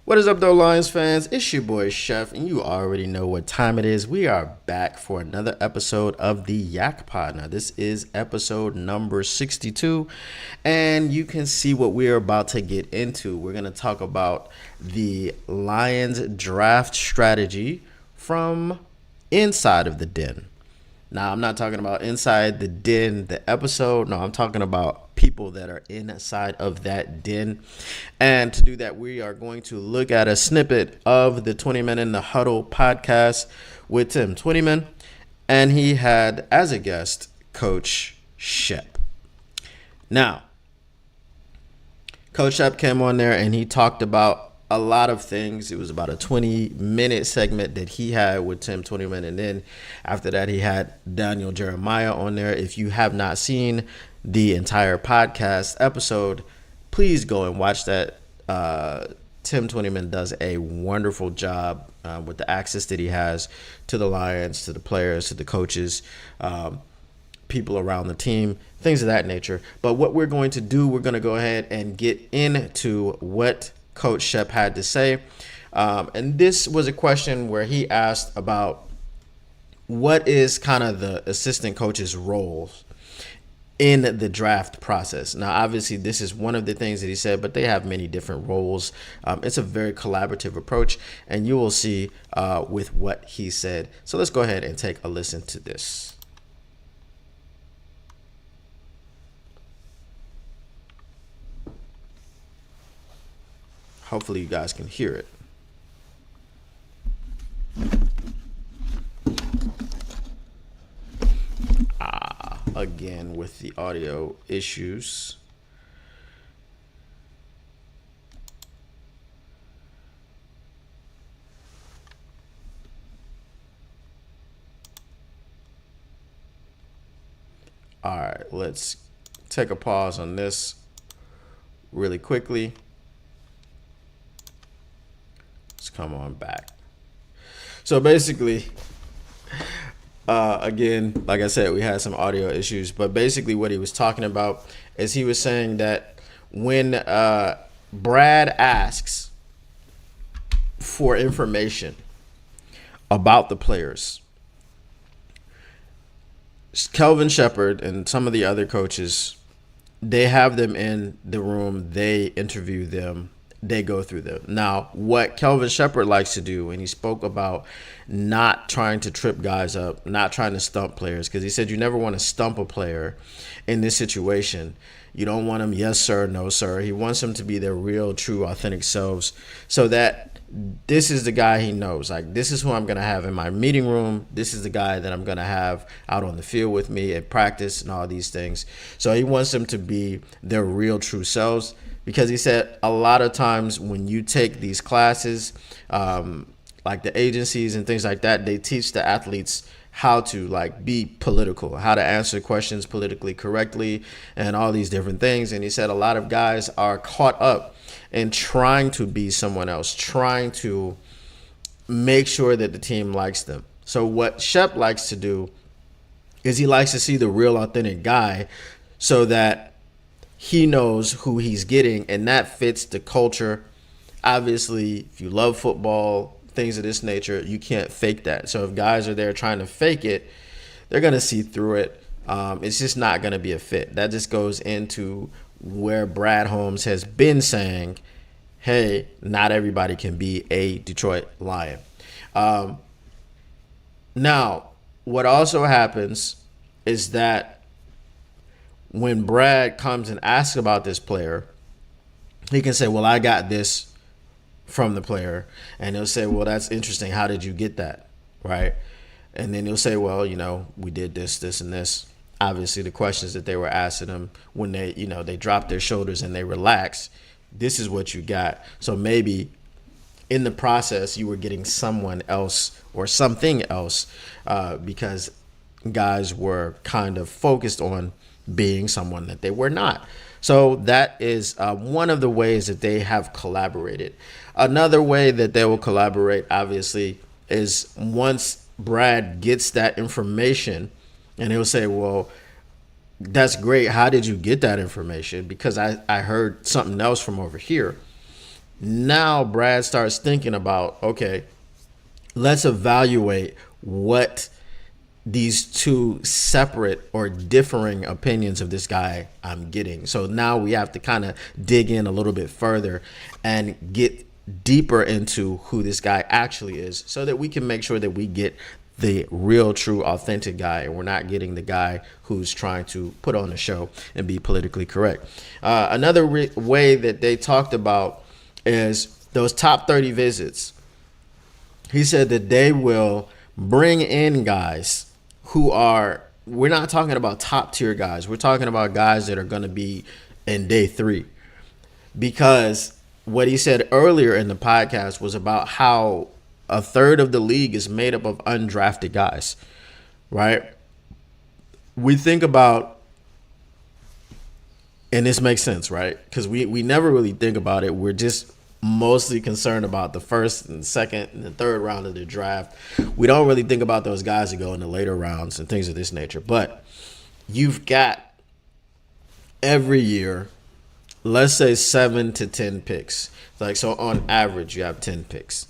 What is up, though, Lions fans? It's your boy Shep, and you already know what time it is. We are back for another episode of the YAK Pod. Now, this is episode number 62, and you can see what we're about to get into. We're going to talk about the Lions draft strategy from inside of the den. Now, I'm not talking about inside the den, the episode. No, I'm talking about people that are inside of that den. And to do that, we are going to look at a snippet of the 20 Men in the Huddle podcast with Tim Twentyman. And he had, as a guest, Coach Shep. Now, Coach Shep came on there and he talked about a lot of things. It was about a 20-minute segment that he had with Tim Twentyman, and then after that he had Daniel Jeremiah on there. If you have not seen the entire podcast episode, please go and watch that. Tim Twentyman does a wonderful job with the access that he has to the Lions, to the players, to the coaches, people around the team, things of that nature. But what we're going to do, we're going to go ahead and get into what Coach Shep had to say. And this was a question where he asked about what is kind of the assistant coach's role in the draft process. Now, obviously, this is one of the things that he said, but they have many different roles. It's a very collaborative approach, and you will see with what he said. So let's go ahead and take a listen to this. Hopefully you guys can hear it. Again with the audio issues. All right, let's take a pause on this really quickly. Let's come on back. So basically, again, like I said, we had some audio issues, but basically what he was talking about is he was saying that when Brad asks for information about the players, Kelvin Shepherd and some of the other coaches, they have them in the room, they interview them, they go through them. Now, what Kelvin Shepherd likes to do, and he spoke about not trying to trip guys up, not trying to stump players, because he said you never want to stump a player in this situation. You don't want them, yes, sir, no, sir. He wants them to be their real, true, authentic selves, so that this is the guy he knows. Like, this is who I'm going to have in my meeting room. This is the guy that I'm going to have out on the field with me at practice and all these things. So he wants them to be their real, true selves. Because he said a lot of times when you take these classes, like the agencies and things like that, they teach the athletes how to like be political, how to answer questions politically correctly and all these different things. And he said a lot of guys are caught up in trying to be someone else, trying to make sure that the team likes them. So what Shep likes to do is he likes to see the real authentic guy so that he knows who he's getting, and that fits the culture. Obviously, if you love football, things of this nature, you can't fake that. So if guys are there trying to fake it, they're going to see through it. It's just not going to be a fit. That just goes into where Brad Holmes has been saying, hey, not everybody can be a Detroit Lion. Now, what also happens is that when Brad comes and asks about this player, he can say, well, I got this from the player. And he'll say, well, that's interesting. How did you get that? Right. And then he'll say, well, we did this, this, and this. Obviously, the questions that they were asking him when they, they dropped their shoulders and they relax, this is what you got. So maybe in the process, you were getting someone else or something else because guys were kind of focused on being someone that they were not. So that is one of the ways that they have collaborated. Another way that they will collaborate, obviously, is once Brad gets that information and he'll say, well, that's great. How did you get that information? Because I heard something else from over here. Now Brad starts thinking about, okay, let's evaluate what these two separate or differing opinions of this guy I'm getting. So now we have to kind of dig in a little bit further and get deeper into who this guy actually is, so that we can make sure that we get the real, true, authentic guy, and we're not getting the guy who's trying to put on a show and be politically correct. Another way that they talked about is those top 30 visits. He said that they will bring in guys who are, we're not talking about top tier guys. We're talking about guys that are going to be in day 3. Because what he said earlier in the podcast was about how a third of the league is made up of undrafted guys, right? We think about, and this makes sense, right? Because we never really think about it. We're just mostly concerned about the first and second and the third round of the draft. We don't really think about those guys that go in the later rounds and things of this nature. But you've got every year, let's say 7 to 10 picks. Like, so on average, you have 10 picks.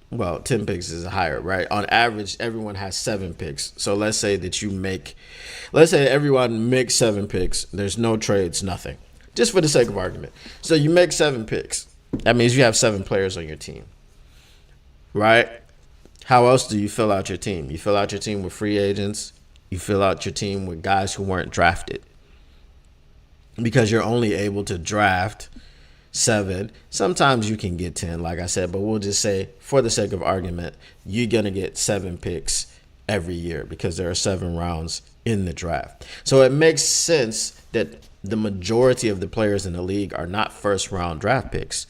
Well, 10 picks is higher, right? On average, everyone has 7 picks. So let's say everyone makes 7 picks. There's no trades, nothing. Just for the sake of argument. So you make 7 picks. That means you have 7 players on your team, right? How else do you fill out your team? You fill out your team with free agents. You fill out your team with guys who weren't drafted, because you're only able to draft 7. Sometimes you can get 10, like I said, but we'll just say, for the sake of argument, you're going to get 7 picks every year because there are 7 rounds in the draft. So it makes sense that the majority of the players in the league are not first round draft picks,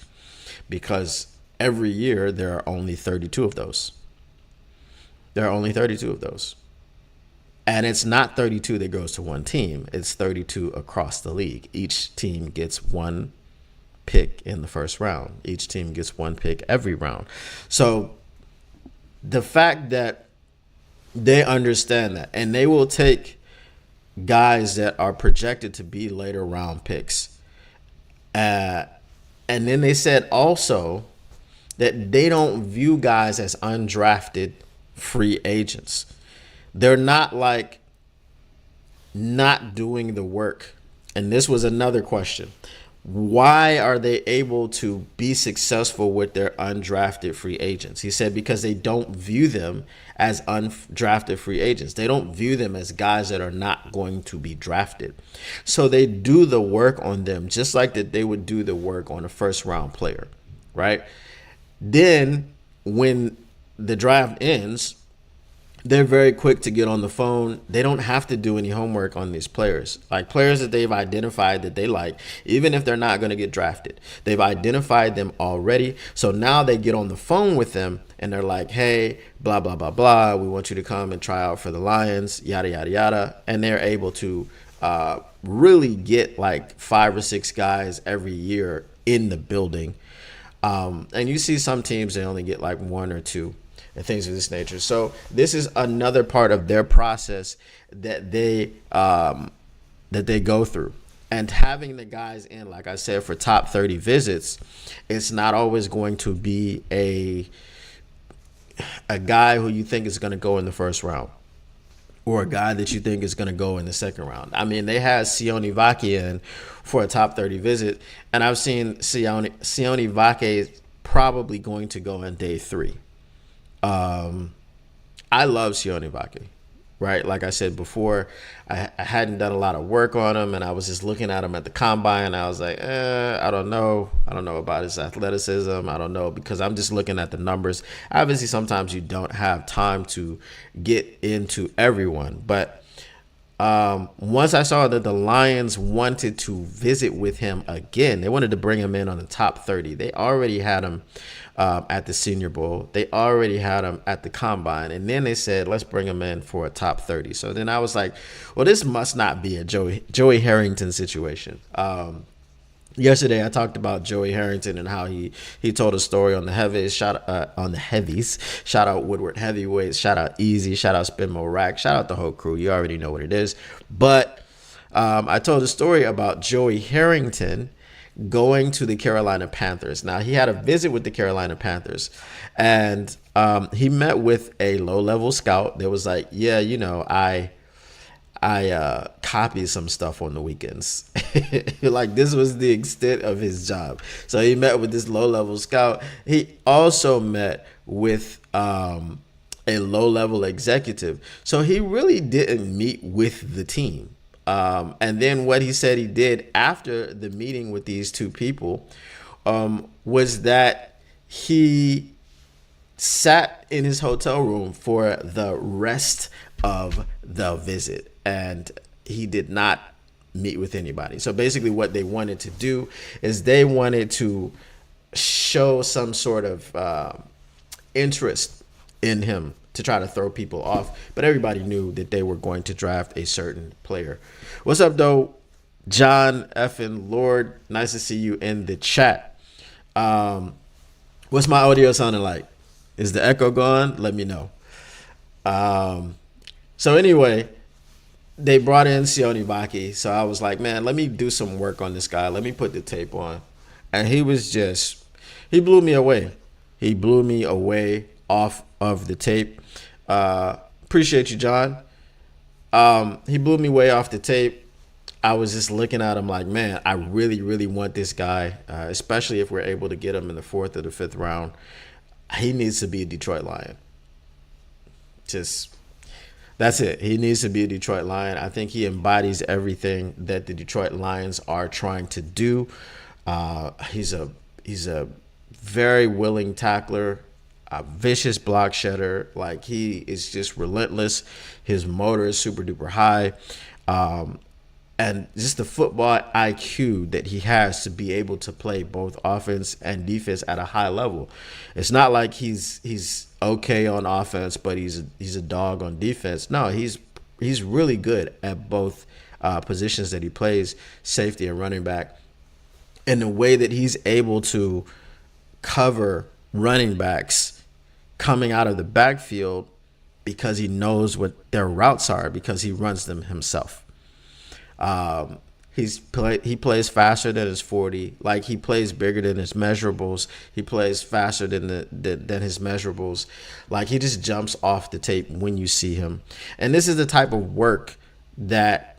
because every year there are only 32 of those. And it's not 32 that goes to one team. It's 32 across the league. Each team gets 1 pick in the first round. Each team gets 1 pick every round. So the fact that they understand that, and they will take guys that are projected to be later round picks. And then they said also that they don't view guys as undrafted free agents. They're not like not doing the work. And this was another question. Why are they able to be successful with their undrafted free agents? He said because they don't view them as undrafted free agents. They don't view them as guys that are not going to be drafted. So they do the work on them just like that they would do the work on a first round player, right? Then when the draft ends, they're very quick to get on the phone. They don't have to do any homework on these players. Like players that they've identified that they like, even if they're not going to get drafted, they've identified them already. So now they get on the phone with them and they're like, hey, blah, blah, blah, blah. We want you to come and try out for the Lions, yada, yada, yada. And they're able to really get like 5 or 6 guys every year in the building. And you see some teams, they only get like 1 or 2. And things of this nature. So this is another part of their process that they go through. And having the guys in, like I said, for top 30 visits, it's not always going to be a guy who you think is going to go in the first round, or a guy that you think is going to go in the second round. I mean, they had Sione Vake in for a top 30 visit, and I've seen Sione Vake probably going to go in day 3. I love Sione Vake, right? Like I said before, I hadn't done a lot of work on him, and I was just looking at him at the combine, and I was like, I don't know. I don't know about his athleticism. I don't know, because I'm just looking at the numbers. Obviously, sometimes you don't have time to get into everyone, but once I saw that the Lions wanted to visit with him again, they wanted to bring him in on the top 30. They already had him at the Senior Bowl. They already had him at the Combine. And then they said, let's bring him in for a top 30. So then I was like, well, this must not be a Joey Harrington situation. Yesterday, I talked about Joey Harrington and how he told a story on the heavies. Shout out Woodward Heavyweights. Shout out Easy. Shout out Spinmo Rack. Shout out the whole crew. You already know what it is. But I told a story about Joey Harrington going to the Carolina Panthers. Now, he had a visit with the Carolina Panthers, and he met with a low-level scout that was like, yeah, I copy some stuff on the weekends. Like, this was the extent of his job. So he met with this low-level scout. He also met with a low-level executive. So he really didn't meet with the team. And then what he said he did after the meeting with these two people was that he sat in his hotel room for the rest of the visit, and he did not meet with anybody. So basically what they wanted to do is they wanted to show some sort of interest in him to try to throw people off, but everybody knew that they were going to draft a certain player. What's up, though? John effing Lord, nice to see you in the chat. What's my audio sounding like? Is the echo gone? Let me know. So anyway, they brought in Sione Baki, so I was like, man, let me do some work on this guy. Let me put the tape on. And he blew me away. He blew me away off of the tape. Appreciate you, John. He blew me way off the tape. I was just looking at him like, man, I really, really want this guy, especially if we're able to get him in the 4th or the 5th round. He needs to be a Detroit Lion. That's it. He needs to be a Detroit Lion. I think he embodies everything that the Detroit Lions are trying to do. He's a very willing tackler, a vicious block shedder. Like, he is just relentless. His motor is super duper high. And just the football IQ that he has to be able to play both offense and defense at a high level. It's not like he's okay on offense, but he's a dog on defense. No, he's really good at both positions that he plays, safety and running back. And the way that he's able to cover running backs coming out of the backfield because he knows what their routes are, because he runs them himself. He plays faster than his 40. Like, he plays bigger than his measurables. He plays faster than his measurables. Like, he just jumps off the tape when you see him. And this is the type of work that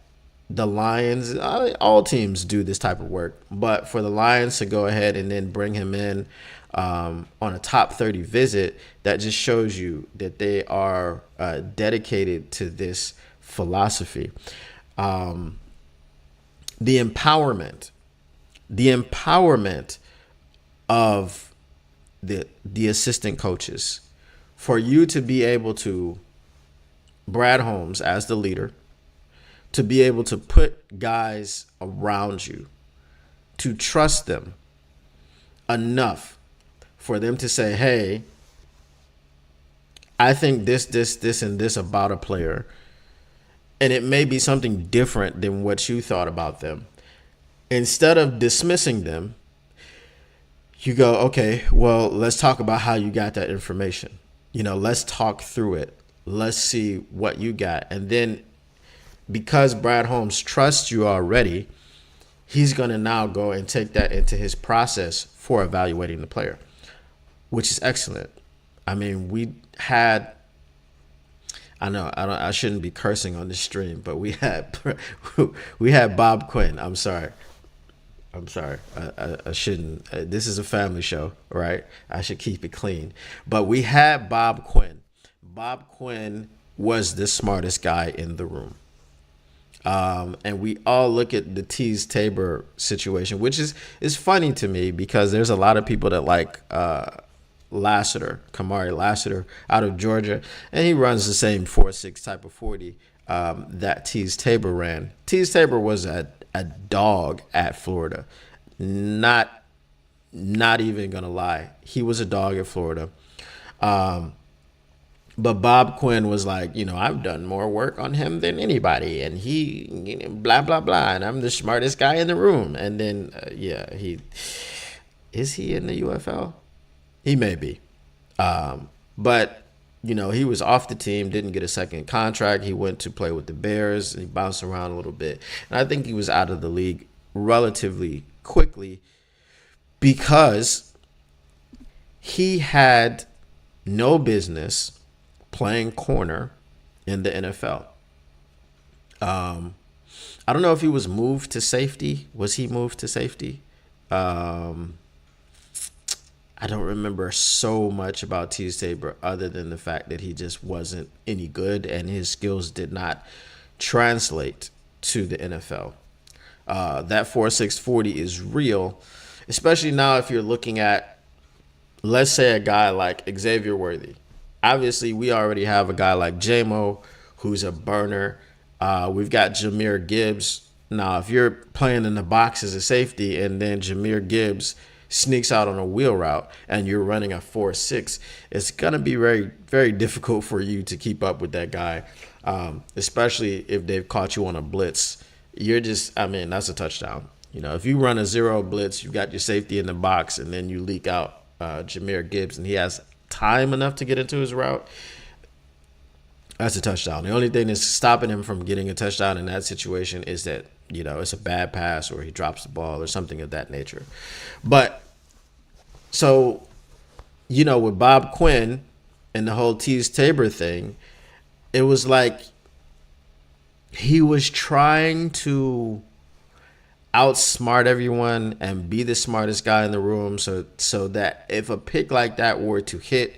the Lions, all teams do this type of work, but for the Lions to go ahead and then bring him in on a top 30 visit, that just shows you that they are dedicated to this philosophy. The empowerment of the assistant coaches, for you to be able to, Brad Holmes as the leader, to be able to put guys around you, to trust them enough for them to say, hey, I think this, and this about a player. And it may be something different than what you thought about them. Instead of dismissing them, you go, okay, well, let's talk about how you got that information. Let's talk through it. Let's see what you got. And then, because Brad Holmes trusts you already, he's going to now go and take that into his process for evaluating the player, which is excellent. I mean, I shouldn't be cursing on this stream, but we had Bob Quinn. I'm sorry. I shouldn't. This is a family show, right? I should keep it clean. But we had Bob Quinn. Bob Quinn was the smartest guy in the room. And we all look at the Tease Tabor situation, which is funny to me because there's a lot of people that like Kamari Lassiter out of Georgia, and he runs the same 4.6 type of 40 that Tease Tabor ran. Tease Tabor was a dog at Florida. Not even gonna lie, he was a dog at Florida. But Bob Quinn was like, I've done more work on him than anybody, and he blah blah blah, and I'm the smartest guy in the room. And then is he in the UFL? He may be. But, he was off the team, didn't get a second contract. He went to play with the Bears. And he bounced around a little bit. And I think he was out of the league relatively quickly because he had no business playing corner in the NFL. I don't know if he was moved to safety. Was he moved to safety? I don't remember so much about Teez Tabor other than the fact that he just wasn't any good and his skills did not translate to the NFL. That 4.6 40 is real, especially now if you're looking at, let's say, a guy like Xavier Worthy. Obviously, we already have a guy like J-Mo who's a burner. We've got Jahmyr Gibbs. Now, if you're playing in the box as a safety and then Jahmyr Gibbs sneaks out on a wheel route and you're running a 4.6, it's going to be very, very difficult for you to keep up with that guy, especially if they've caught you on a blitz. That's a touchdown. If you run a zero blitz, you've got your safety in the box and then you leak out Jahmyr Gibbs and he has time enough to get into his route, that's a touchdown. The only thing that's stopping him from getting a touchdown in that situation is that, it's a bad pass or he drops the ball or something of that nature. But so, with Bob Quinn and the whole Teez Tabor thing, it was like he was trying to outsmart everyone and be the smartest guy in the room so that if a pick like that were to hit,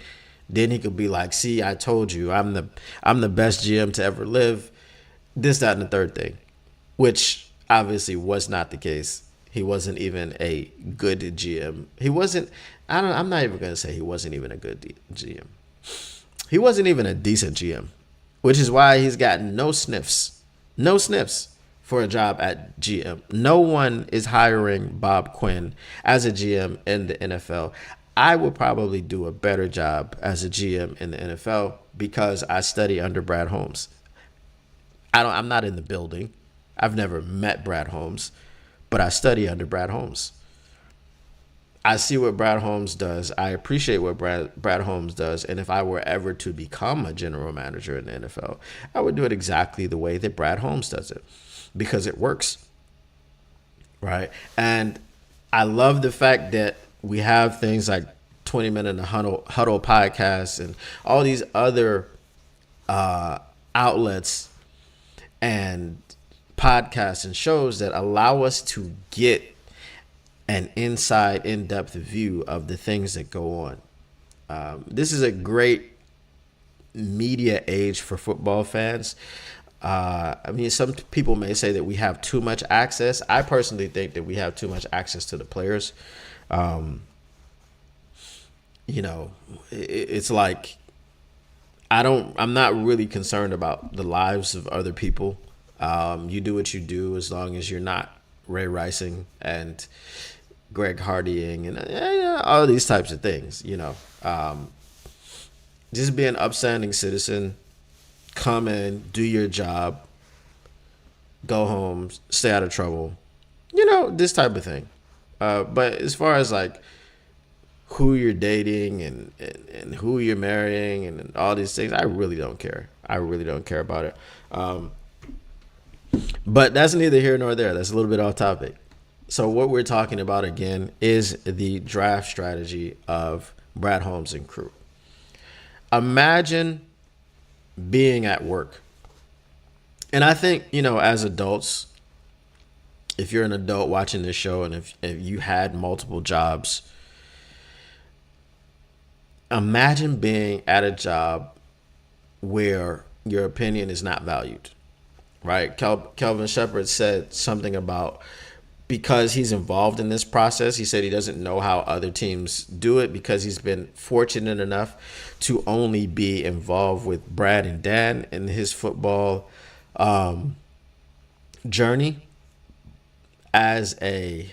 then he could be like, see, I told you, I'm the best GM to ever live. This, that, and the third thing, which obviously was not the case. He wasn't even a good GM. I'm not even going to say he wasn't even a good GM. He wasn't even a decent GM, which is why he's gotten no sniffs for a job at GM. No one is hiring Bob Quinn as a GM in the NFL. I would probably do a better job as a GM in the NFL because I study under Brad Holmes. I'm not in the building. I've never met Brad Holmes, but I study under Brad Holmes. I see what Brad Holmes does. I appreciate what Brad Holmes does. And if I were ever to become a general manager in the NFL, I would do it exactly the way that Brad Holmes does it because it works. Right? And I love the fact that we have things like 20 Minute in the Huddle podcast and all these other outlets and podcasts and shows that allow us to get an inside, in-depth view of the things that go on. This is a great media age for football fans. Some people may say that we have too much access. I personally think that we have too much access to the players. It's like I'm not really concerned about the lives of other people. You do what you do as long as you're not Ray Ricing and Greg Hardying and all these types of things, just be an upstanding citizen, come in, do your job, go home, stay out of trouble, this type of thing. But as far as like who you're dating and who you're marrying and all these things, I really don't care. I really don't care about it. But that's neither here nor there. That's a little bit off topic. So what we're talking about again is the draft strategy of Brad Holmes and crew. Imagine being at work. And I think, as adults, if you're an adult watching this show and if you had multiple jobs, imagine being at a job where your opinion is not valued, right? Kelvin Shepard said something about because he's involved in this process. He said he doesn't know how other teams do it because he's been fortunate enough to only be involved with Brad and Dan in his football journey as a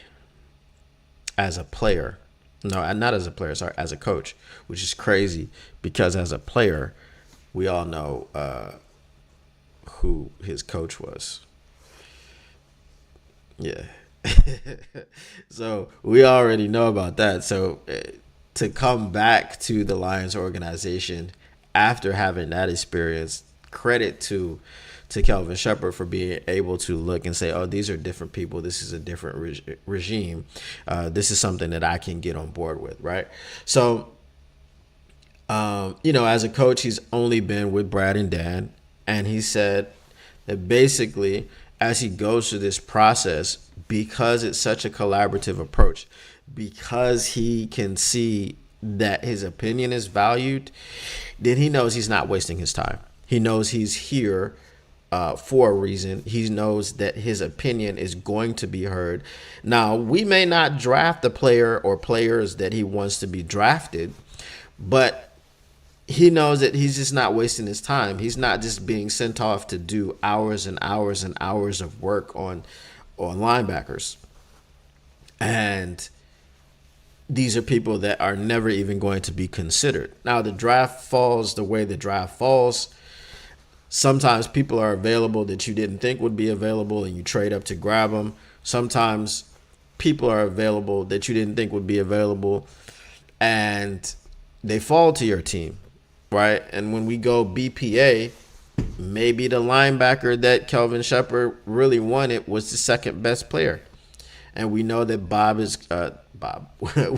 player. No, not as a player, sorry, as a coach, which is crazy because as a player, we all know who his coach was. Yeah. So we already know about that. So to come back to the Lions organization after having that experience, credit to to Kelvin Shepard for being able to look and say, oh, these are different people. This is a different regime. This is something that I can get on board with, right? So, as a coach, he's only been with Brad and Dan. And he said that basically, as he goes through this process, because it's such a collaborative approach, because he can see that his opinion is valued, then he knows he's not wasting his time. He knows he's here for a reason. He knows that his opinion is going to be heard. Now, we may not draft the player or players that he wants to be drafted, but he knows that he's just not wasting his time. He's not just being sent off to do hours and hours and hours of work on linebackers. And these are people that are never even going to be considered. Now, the draft falls the way the draft falls. Sometimes people are available that you didn't think would be available and you trade up to grab them. Sometimes people are available that you didn't think would be available and they fall to your team, right? And when we go BPA, maybe the linebacker that Kelvin Shepard really wanted was the second best player. And we know that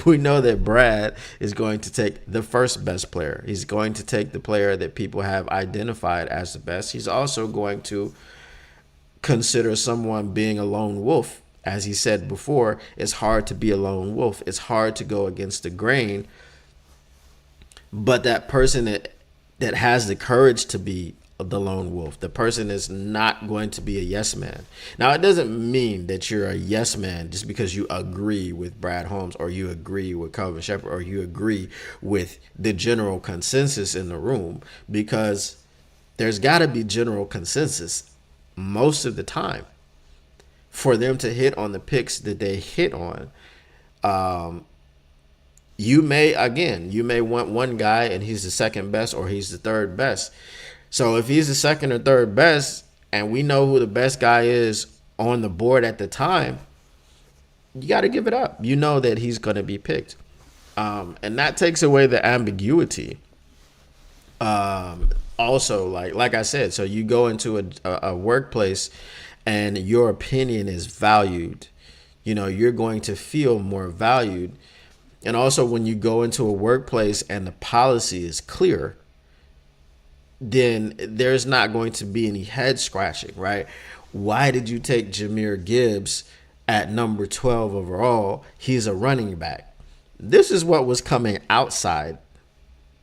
we know that Brad is going to take the first best player. He's going to take the player that people have identified as the best. He's also going to consider someone being a lone wolf. As he said before, it's hard to be a lone wolf. It's hard to go against the grain. But that person that has the courage to be the lone wolf, the person is not going to be a yes man. Now, it doesn't mean that you're a yes man just because you agree with Brad Holmes or you agree with Kelvin Shepard or you agree with the general consensus in the room, because there's got to be general consensus most of the time for them to hit on the picks that they hit on. You may want one guy and he's the second best or he's the third best. So if he's the second or third best and we know who the best guy is on the board at the time, you got to give it up. You know that he's going to be picked. And that takes away the ambiguity. Also, like I said, so you go into a workplace and your opinion is valued. You're going to feel more valued. And also when you go into a workplace and the policy is clear, then there's not going to be any head scratching, right? Why did you take Jahmyr Gibbs at number 12 overall? He's a running back. This is what was coming outside.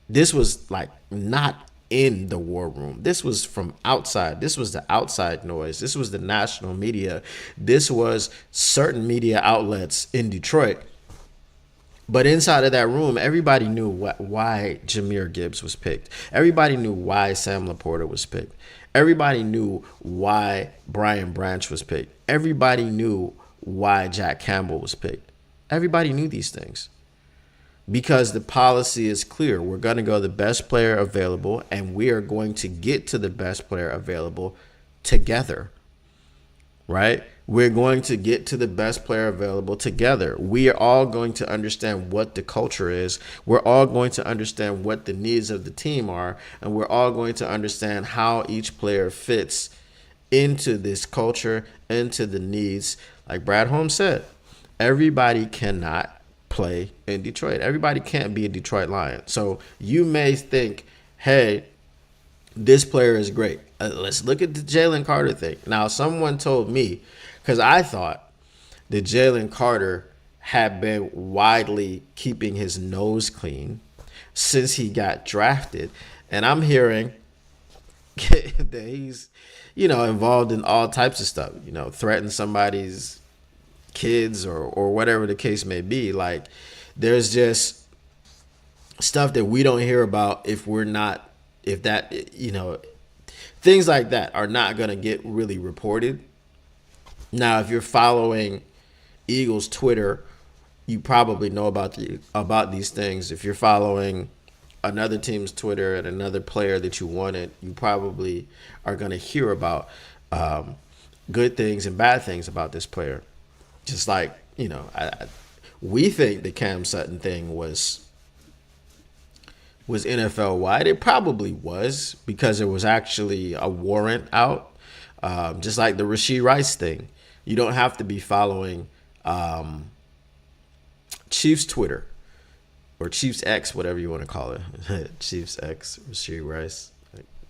This was not in the war room. This was from outside. This was the outside noise. This was the national media. This was certain media outlets in Detroit. But inside of that room, everybody knew why Jahmyr Gibbs was picked. Everybody knew why Sam Laporta was picked. Everybody knew why Brian Branch was picked. Everybody knew why Jack Campbell was picked. Everybody knew these things because the policy is clear. We're going to go the best player available, and we are going to get to the best player available together, right? We're going to get to the best player available together. We are all going to understand what the culture is. We're all going to understand what the needs of the team are. And we're all going to understand how each player fits into this culture, into the needs. Like Brad Holmes said, everybody cannot play in Detroit. Everybody can't be a Detroit Lion. So you may think, hey, this player is great. Let's look at the Jalen Carter thing. Now, someone told me, because I thought that Jalen Carter had been widely keeping his nose clean since he got drafted. And I'm hearing that he's, involved in all types of stuff, threaten somebody's kids or whatever the case may be. Like, there's just stuff that we don't hear about things like that are not going to get really reported. Now, if you're following Eagles Twitter, you probably know about these things. If you're following another team's Twitter and another player that you wanted, you probably are going to hear about good things and bad things about this player. Just like, we think the Cam Sutton thing was NFL wide. It probably was, because there was actually a warrant out Just like the Rashee Rice thing. You don't have to be following Chiefs Twitter or Chiefs X, whatever you want to call it. Chiefs X, Rashee Rice.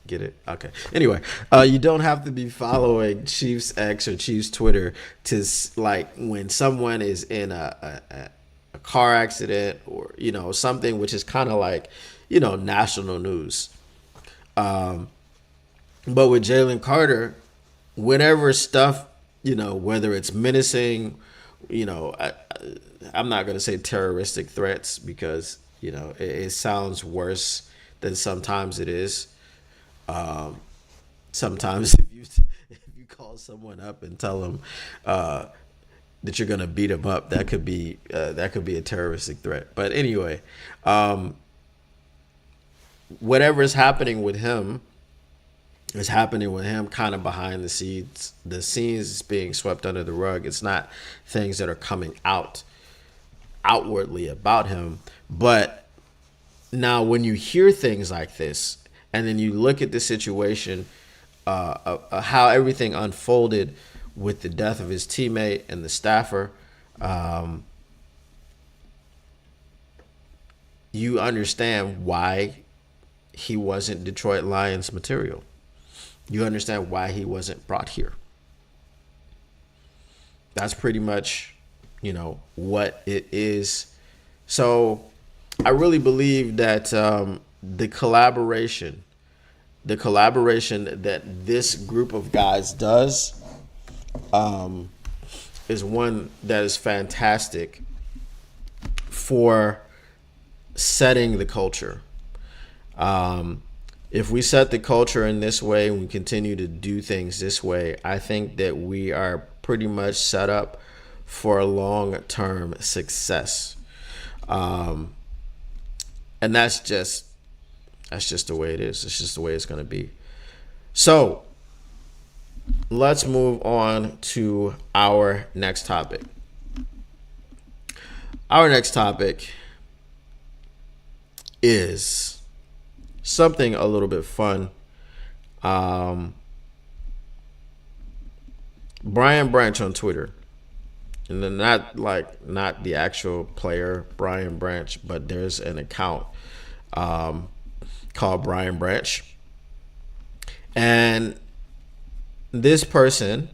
Get it? Okay. Anyway, you don't have to be following Chiefs X or Chiefs Twitter to like when someone is in a car accident or, you know, something which is kind of like, you know, national news. But with Jalen Carter, whenever stuff, you know, whether it's menacing, you know, I'm not going to say terroristic threats because, you know, it sounds worse than sometimes it is. Sometimes if you call someone up and tell them that you're gonna beat them up, that could be a terroristic threat. But anyway, whatever is happening with him is happening with him kind of behind the scenes. The scenes is being swept under the rug. It's not things that are coming outwardly about him. But now when you hear things like this, and then you look at the situation, how everything unfolded with the death of his teammate and the staffer, you understand why he wasn't Detroit Lions material. You understand why he wasn't brought here. That's pretty much, you know, what it is. So I really believe that the collaboration that this group of guys does is one that is fantastic for setting the culture. If we set the culture in this way and we continue to do things this way, I think that we are pretty much set up for a long-term success. And that's just the way it is. It's just the way it's going to be. So let's move on to our next topic. Our next topic is something a little bit fun. Brian Branch on Twitter. And then not the actual player, Brian Branch, but there's an account called Brian Branch. And this person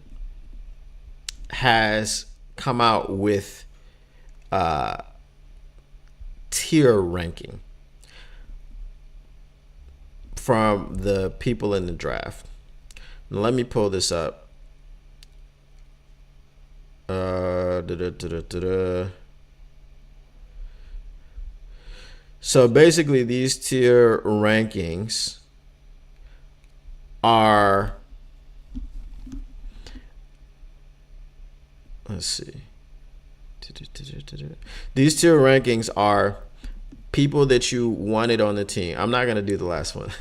has come out with tier ranking from the people in the draft. Now, let me pull this up. So basically these tier rankings are, let's see. These tier rankings are people that you wanted on the team. I'm not going to do the last one.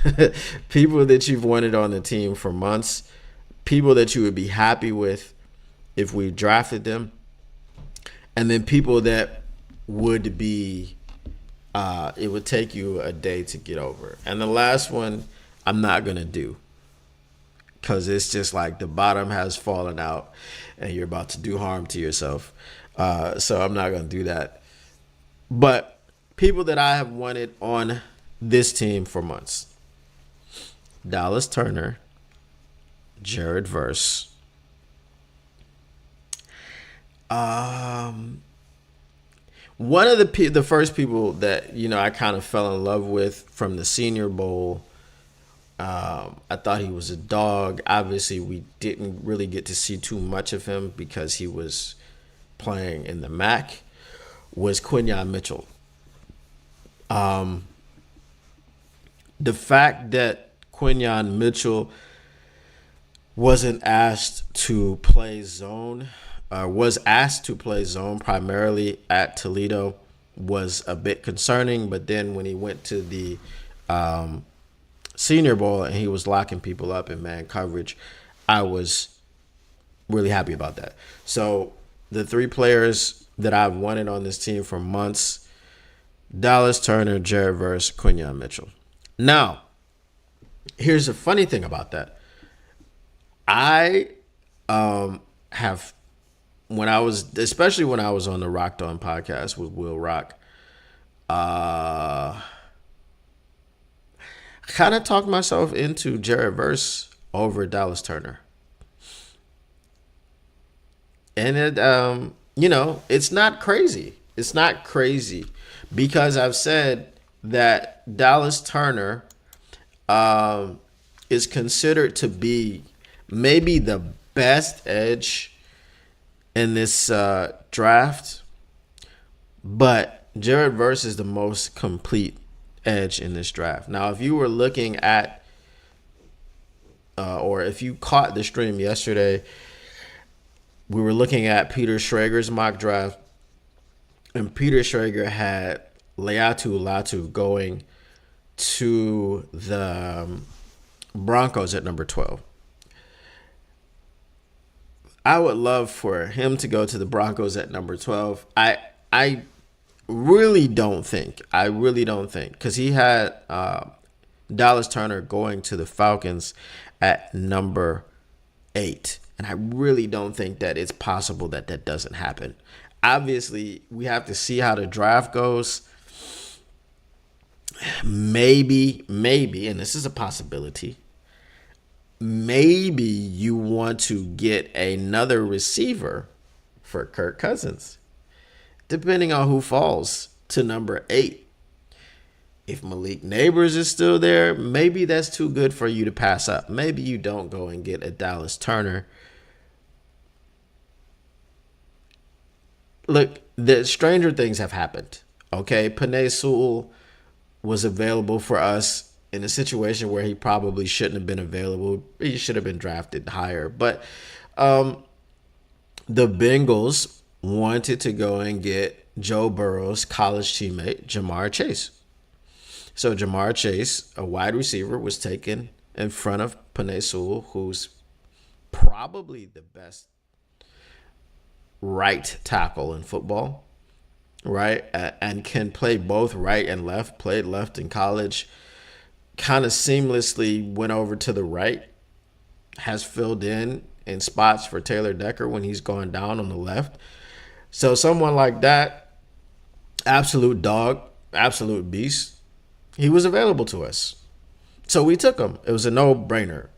People that you've wanted on the team for months. People that you would be happy with if we drafted them. And then people that would be, it would take you a day to get over. And the last one, I'm not going to do. Because it's just like the bottom has fallen out and you're about to do harm to yourself. So I'm not going to do that. But people that I have wanted on this team for months. Dallas Turner, Jared Verse. One of the first people that, you know, I kind of fell in love with from the Senior Bowl. I thought he was a dog. Obviously, we didn't really get to see too much of him because he was playing in the MAC. Was Quinyon Mitchell. The fact that Quinyon Mitchell wasn't asked to play zone, was asked to play zone primarily at Toledo was a bit concerning. But then when he went to the Senior Bowl and he was locking people up in man coverage, I was really happy about that. So the three players that I've wanted on this team for months: Dallas Turner, Jared Verse, Quinyon Mitchell. Now, here's the funny thing about that. I have especially when I was on the Rocked On podcast with Will Rock, kind of talked myself into Jared Verse over Dallas Turner. And it's not crazy. It's not crazy because I've said that Dallas Turner is considered to be maybe the best edge in this draft, but Jared Verse is the most complete edge in this draft. Now, if you were looking at, or if you caught the stream yesterday, we were looking at Peter Schrager's mock draft, and Peter Schrager had Laiatu Latu going to the Broncos at number 12. I would love for him to go to the Broncos at number 12. I really don't think, because he had Dallas Turner going to the Falcons at number 8. And I really don't think that it's possible that that doesn't happen. Obviously, we have to see how the draft goes. Maybe, and this is a possibility, maybe you want to get another receiver for Kirk Cousins, depending on who falls to number 8. If Malik Neighbors is still there, maybe that's too good for you to pass up. Maybe you don't go and get a Dallas Turner. Look, the stranger things have happened. Okay, Penei Sewell was available for us in a situation where he probably shouldn't have been available. He should have been drafted higher. But the Bengals wanted to go and get Joe Burrow's college teammate, Jamar Chase. So Jamar Chase, a wide receiver, was taken in front of Penei Sewell, who's probably the best right tackle in football, right? And can play both right and left, played left in college, kind of seamlessly went over to the right, has filled in spots for Taylor Decker when he's gone down on the left. So someone like that, absolute dog, absolute beast, he was available to us. So we took him. It was a no-brainer.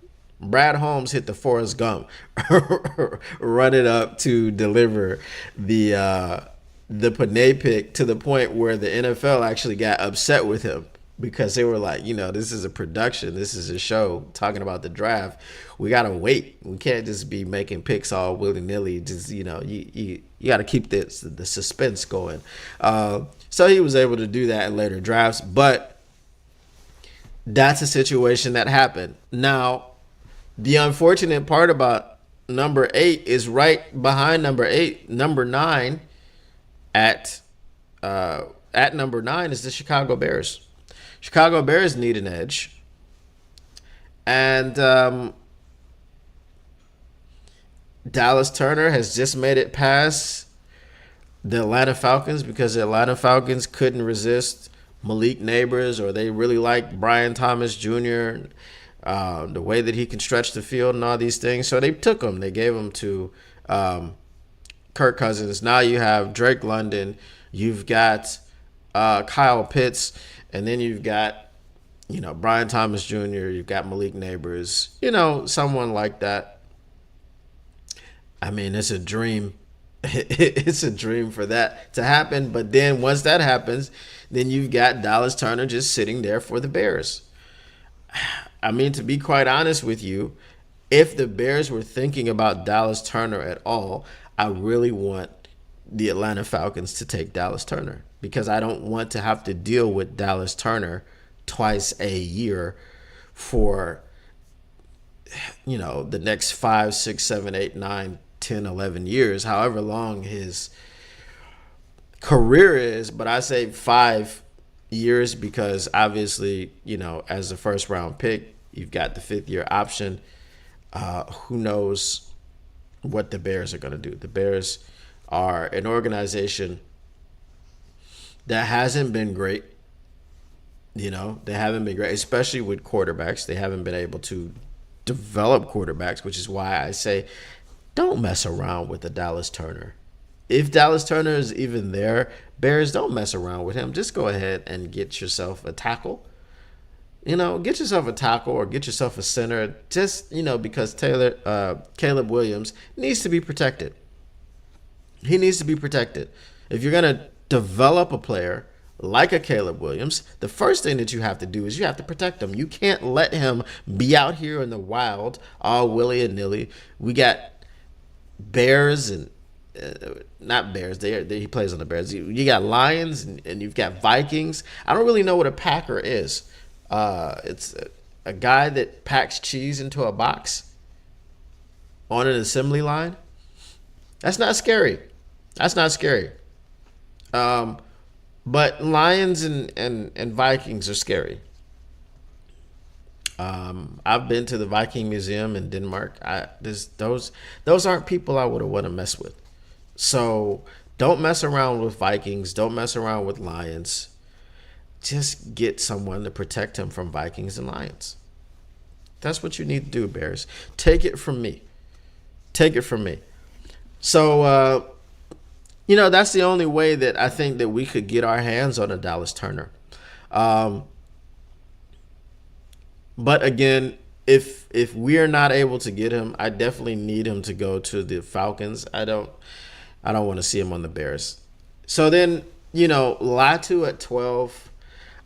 Brad Holmes hit the Forrest Gump, run it up to deliver the Penei pick to the point where the NFL actually got upset with him because they were like, this is a production, this is a show talking about the draft. We gotta wait. We can't just be making picks all willy nilly. Just you got to keep the suspense going. So he was able to do that in later drafts, but that's a situation that happened. Now, the unfortunate part about number 8 is right behind number 8. Number 9 at number 9 is the Chicago Bears. Chicago Bears need an edge. And Dallas Turner has just made it past the Atlanta Falcons because the Atlanta Falcons couldn't resist Malik Neighbors, or they really like Brian Thomas Jr., the way that he can stretch the field and all these things. So they took him. They gave him to Kirk Cousins. Now you have Drake London. You've got Kyle Pitts. And then you've got, Brian Thomas Jr. You've got Malik Neighbors. Someone like that. I mean, it's a dream. It's a dream for that to happen. But then once that happens, then you've got Dallas Turner just sitting there for the Bears. I mean, to be quite honest with you, if the Bears were thinking about Dallas Turner at all, I really want the Atlanta Falcons to take Dallas Turner because I don't want to have to deal with Dallas Turner twice a year for, the next 5, 6, 7, 8, 9, 10, 11 years, however long his career is. But I say 5 years because obviously, as a first round pick, you've got the 5th year option. Who knows what the Bears are going to do? The Bears are an organization that hasn't been great. They haven't been great, especially with quarterbacks. They haven't been able to develop quarterbacks, which is why I say don't mess around with the Dallas Turner. If Dallas Turner is even there, Bears, don't mess around with him. Just go ahead and get yourself a tackle. Get yourself a tackle or get yourself a center. Just, because Caleb Williams needs to be protected. He needs to be protected. If you're going to develop a player like a Caleb Williams, the first thing that you have to do is you have to protect him. You can't let him be out here in the wild, all willy and nilly. We got Bears and not Bears. He plays on the Bears. You got Lions and you've got Vikings. I don't really know what a Packer is. It's a guy that packs cheese into a box on an assembly line. That's not scary. But Lions and Vikings are scary. I've been to the Viking Museum in Denmark. Those aren't people I would want to mess with. So don't mess around with Vikings. Don't mess around with Lions. Just get someone to protect him from Vikings and Lions. That's what you need to do, Bears. Take it from me. So, that's the only way that I think that we could get our hands on a Dallas Turner. But again, if we are not able to get him, I definitely need him to go to the Falcons. I don't want to see him on the Bears. So then, Latu at 12.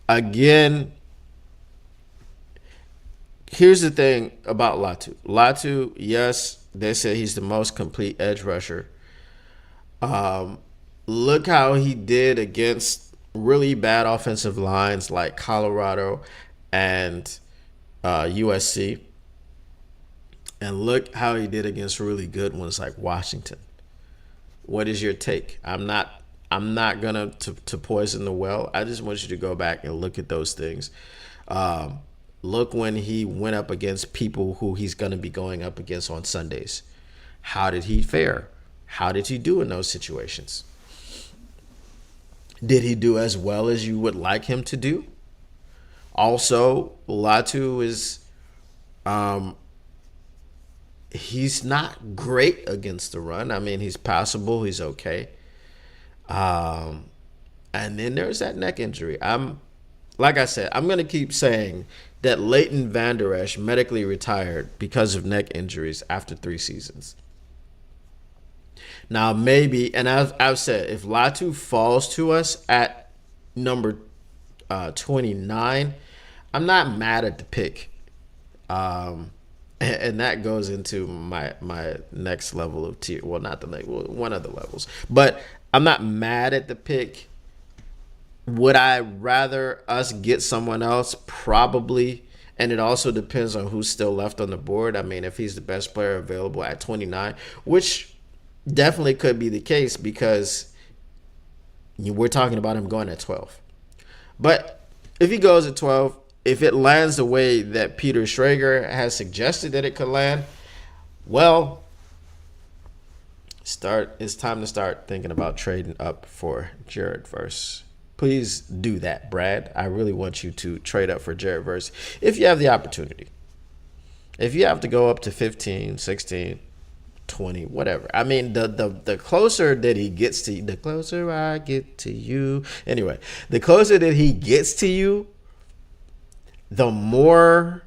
Again, here's the thing about Latu. Latu, yes, they say he's the most complete edge rusher. Look how he did against really bad offensive lines like Colorado and USC. And look how he did against really good ones like Washington. What is your take? I'm not gonna to poison the well. I just want you to go back and look at those things. Look when he went up against people who he's gonna be going up against on Sundays. How did he fare? How did he do in those situations? Did he do as well as you would like him to do? Also, Latu is he's not great against the run. I mean, he's passable. He's okay. And then there's that neck injury. Like I said, I'm going to keep saying that Leighton Vander Esch medically retired because of neck injuries after 3 seasons. Now, maybe, and I've said, if Latu falls to us at number 29, I'm not mad at the pick. And that goes into my next level of tier. Well, not the next, one of the levels. But I'm not mad at the pick. Would I rather us get someone else? Probably. And it also depends on who's still left on the board. I mean, if he's the best player available at 29, which definitely could be the case because we're talking about him going at 12. But if he goes at 12, if it lands the way that Peter Schrager has suggested that it could land, well, it's time to start thinking about trading up for Jared Verse. Please do that, Brad. I really want you to trade up for Jared Verse if you have the opportunity. If you have to go up to 15, 16, 20, whatever. I mean, the closer that he gets to you, the closer I get to you. Anyway, the closer that he gets to you, the more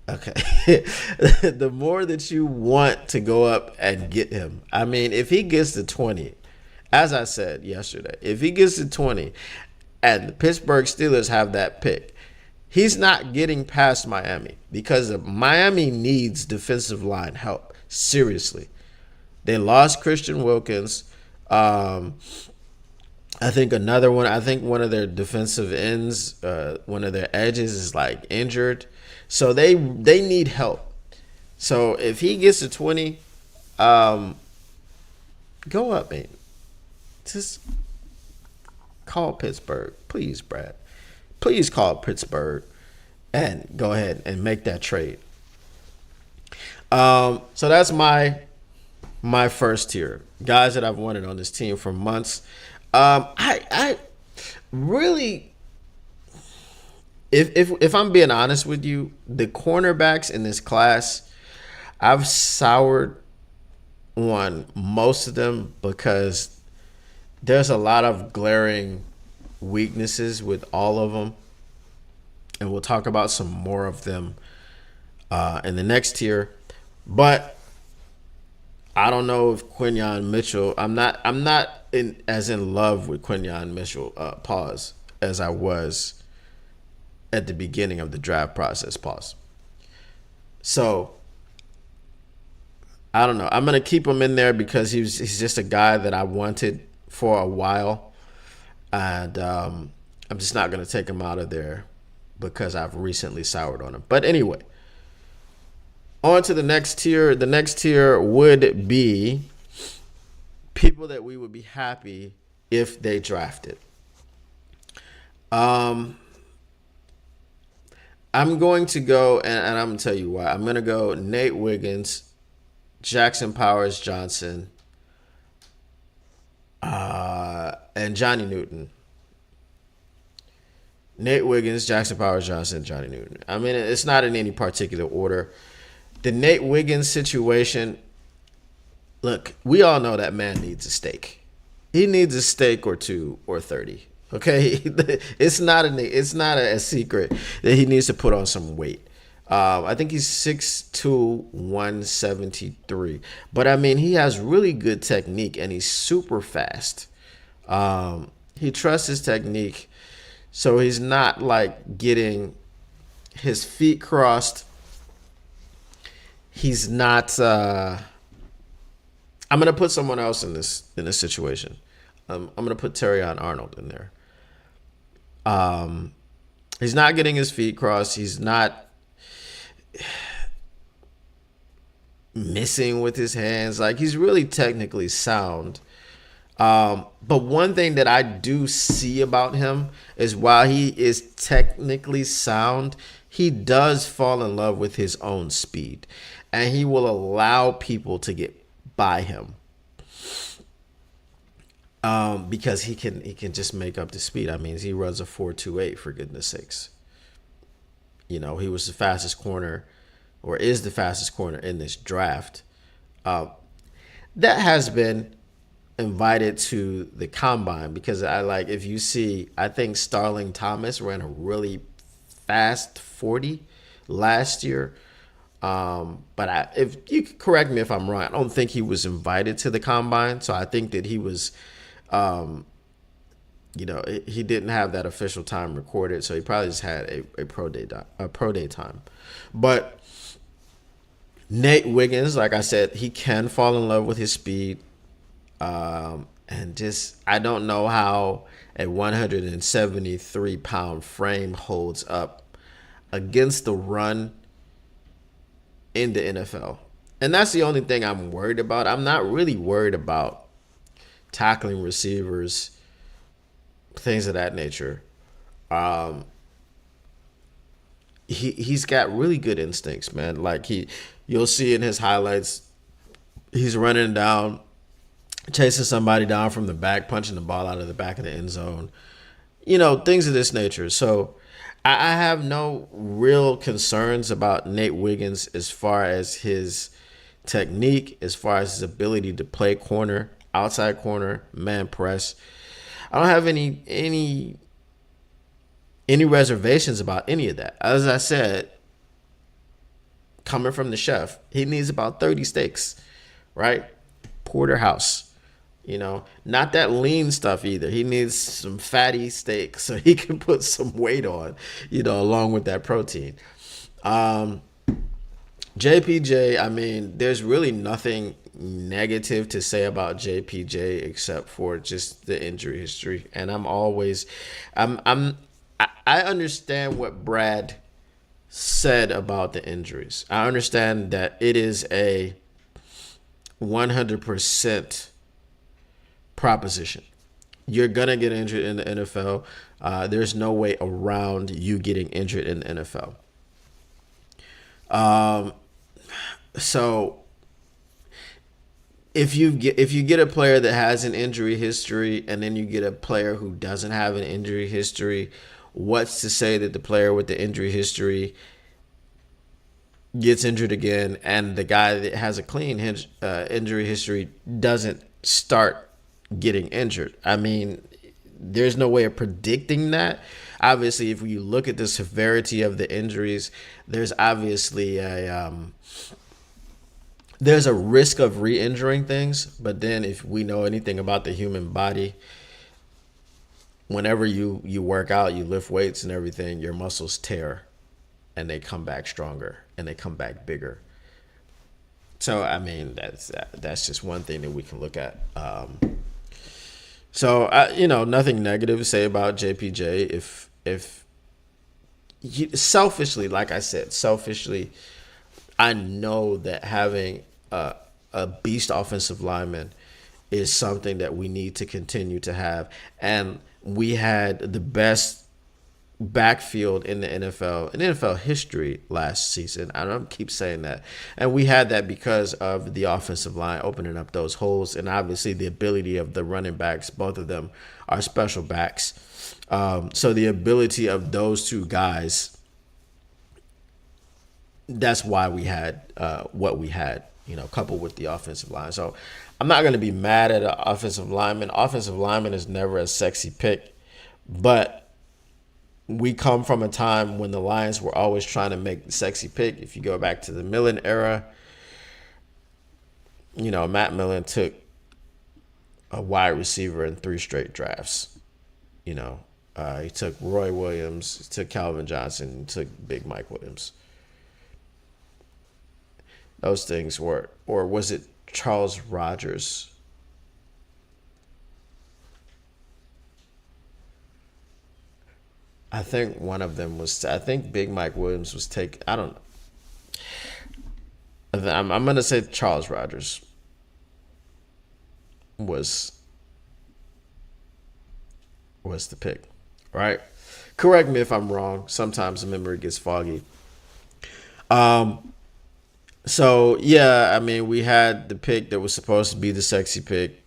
the more that you want to go up and get him. I mean, if he gets to 20, as I said yesterday, if he gets to 20 and the Pittsburgh Steelers have that pick, he's not getting past Miami because Miami needs defensive line help. Seriously. They lost Christian Wilkins. I think one of their defensive ends, one of their edges is like injured. So they need help. So if he gets to 20, go up, man. Just call Pittsburgh. Please, Brad. Please call Pittsburgh and go ahead and make that trade. So that's my first tier. Guys that I've wanted on this team for months. I really, if I'm being honest with you, the cornerbacks in this class, I've soured on most of them because there's a lot of glaring weaknesses with all of them, and we'll talk about some more of them in the next tier. But I don't know if Quinyon Mitchell. I'm not as in love with Quinyon Mitchell. Pause, as I was at the beginning of the draft process. Pause. So I don't know. I'm gonna keep him in there because he's just a guy that I wanted for a while, and I'm just not gonna take him out of there because I've recently soured on him. But anyway, on to the next tier. The next tier would be people that we would be happy if they drafted. I'm going to go, and I'm going to tell you why. I'm going to go Nate Wiggins, Jackson Powers Johnson, and Johnny Newton. Nate Wiggins, Jackson Powers Johnson, Johnny Newton. I mean, it's not in any particular order. The Nate Wiggins situation, look, we all know that man needs a steak. He needs a steak or two or 30. Okay, it's not a secret that he needs to put on some weight. I think he's 6'2", 173. But I mean, he has really good technique and he's super fast. He trusts his technique, so he's not like getting his feet crossed. He's not. I'm gonna put someone else in this situation. I'm gonna put Terrion Arnold in there. He's not getting his feet crossed. He's not missing with his hands. Like, he's really technically sound. But one thing that I do see about him is while he is technically sound, he does fall in love with his own speed, and he will allow people to get by him. Because he can just make up the speed. I mean, he runs a 4.28 for goodness sakes. You know, he was the fastest corner, or is the fastest corner in this draft. That has been invited to the combine because if you see, I think Starling Thomas ran a really fast 40 last year. But if you could correct me if I'm wrong, I don't think he was invited to the combine. So I think that he was, he didn't have that official time recorded. So he probably just had a pro day time. But Nate Wiggins, like I said, he can fall in love with his speed. And just, I don't know how a 173-pound frame holds up against the run in the NFL. And that's the only thing I'm worried about. I'm not really worried about tackling receivers, things of that nature. He's got really good instincts, man. Like, you'll see in his highlights, he's running down, chasing somebody down from the back, punching the ball out of the back of the end zone. You know, things of this nature. So I have no real concerns about Nate Wiggins as far as his technique, as far as his ability to play corner, outside corner, man press. I don't have any reservations about any of that. As I said, coming from the chef, he needs about 30 steaks, right? Porterhouse. You know, not that lean stuff either. He needs some fatty steak so he can put some weight on, along with that protein. JPJ, I mean, there's really nothing negative to say about JPJ except for just the injury history. And I understand what Brad said about the injuries. I understand that it is a 100% proposition. You're going to get injured in the NFL. There's no way around you getting injured in the NFL. So if you get a player that has an injury history and then you get a player who doesn't have an injury history, What's to say that the player with the injury history gets injured again, and the guy that has a clean injury history doesn't start getting injured? I mean, there's no way of predicting that. Obviously, if you look at the severity of the injuries, there's obviously there's a risk of re-injuring things. But then if we know anything about the human body, whenever you work out, you lift weights and everything, your muscles tear and they come back stronger and they come back bigger. So, I mean, that's just one thing that we can look at. Nothing negative to say about JPJ. If selfishly, like I said, I know that having a beast offensive lineman is something that we need to continue to have. And we had the best backfield in the NFL history last season. I don't keep saying that. And we had that because of the offensive line opening up those holes, and obviously the ability of the running backs. Both of them are special backs. So the ability of those two guys, that's why we had what we had, coupled with the offensive line. So I'm not going to be mad at an offensive lineman. Offensive lineman is never a sexy pick, but we come from a time when the Lions were always trying to make the sexy pick. If you go back to the Millen era, Matt Millen took a wide receiver in 3 straight drafts. He took Roy Williams, he took Calvin Johnson, he took Big Mike Williams. Those things were, or was it Charles Rogers? I think one of them was. I think Big Mike Williams was taken. I don't know. I'm gonna say Charles Rogers was the pick, right? Correct me if I'm wrong. Sometimes the memory gets foggy. So yeah, I mean, we had the pick that was supposed to be the sexy pick.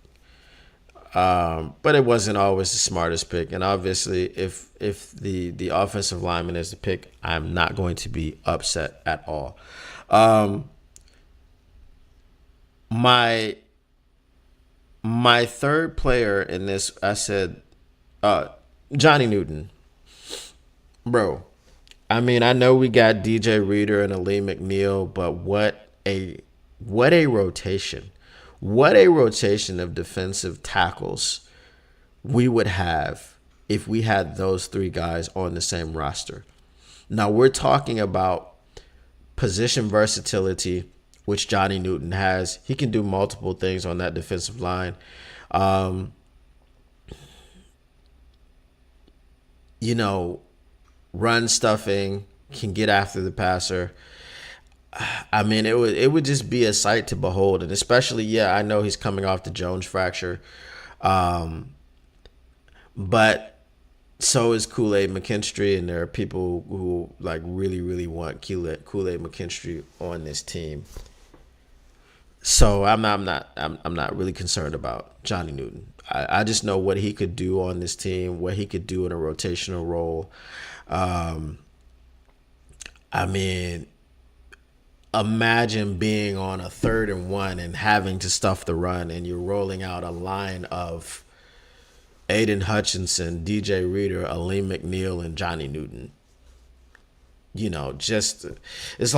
But it wasn't always the smartest pick. And obviously, if the offensive lineman is the pick, I'm not going to be upset at all. My third player in this, I said, Johnny Newton. Bro, I mean, I know we got DJ Reader and Aleem McNeil, but what a rotation. What a rotation of defensive tackles we would have if we had those 3 guys on the same roster. Now, we're talking about position versatility, which Johnny Newton has. He can do multiple things on that defensive line. Run stuffing, can get after the passer. I mean, it would just be a sight to behold, and especially, I know he's coming off the Jones fracture, but so is Kool-Aid McKinstry, and there are people who really, really want Kool-Aid McKinstry on this team. So I'm not really concerned about Johnny Newton. I just know what he could do on this team, what he could do in a rotational role. I mean, imagine being on a 3rd and 1 and having to stuff the run, and you're rolling out a line of Aiden Hutchinson, DJ Reader, Aleem McNeil, and Johnny Newton. It's